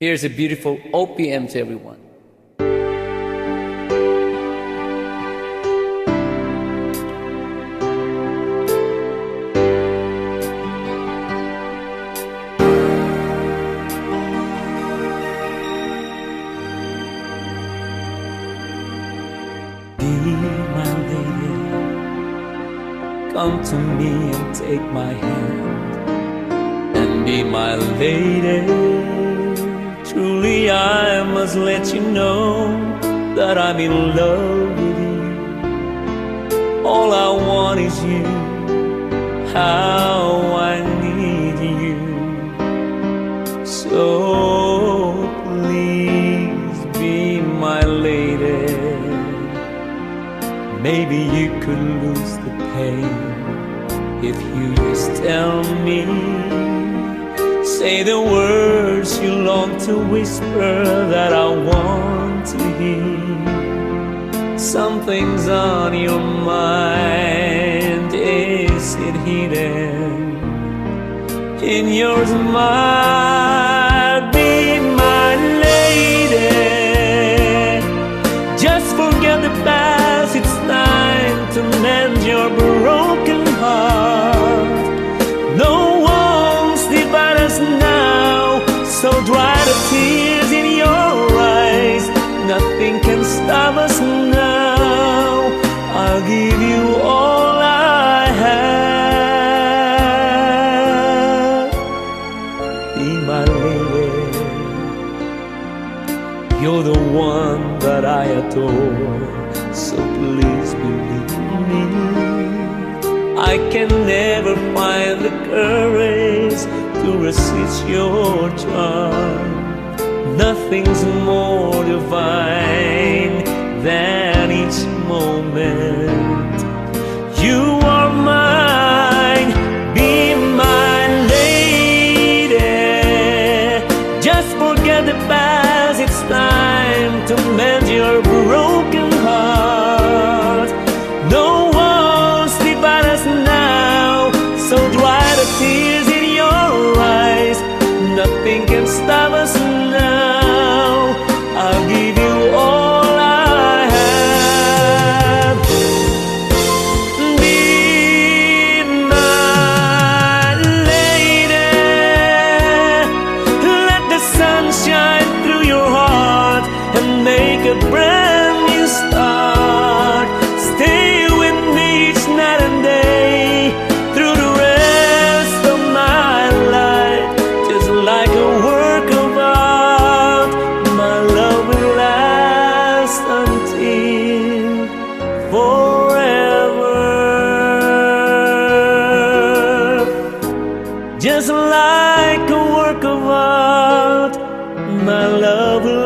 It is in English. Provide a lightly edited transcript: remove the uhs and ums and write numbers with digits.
Here's a beautiful OPM to everyone. Be my lady, come to me and take my hand and be my lady. Truly I must let you know that I'm in love with you. All I want is you, how I need you. So please be my lady. Maybe you could lose the pain if you just tell me. Say the words you long to whisper that I want to hear. Something's on your mind, is it hidden in your smile? Be my lady. Just forget the past, it's time to mend your broken heart. No one's divided us now, so dry the tears in your eyes. Nothing can stop us now. I'll give you all I have. Be my lady. You're the one that I adore, so please believe me. I can never find the courage to resist your charm. Nothing's more divine than each moment. You are mine, be my lady. Just forget the past, it's time to mend your broken heart. No one's divided us now, so dry the tears in your eyes. Nothing can stop us now. I'll give you all I have. Be my lady. Let the sun shine through your heart and make a brand new start. Stay with me each night and day through the rest of my life. Just like a work of art, my love will last until forever. Just like a work of art, my love will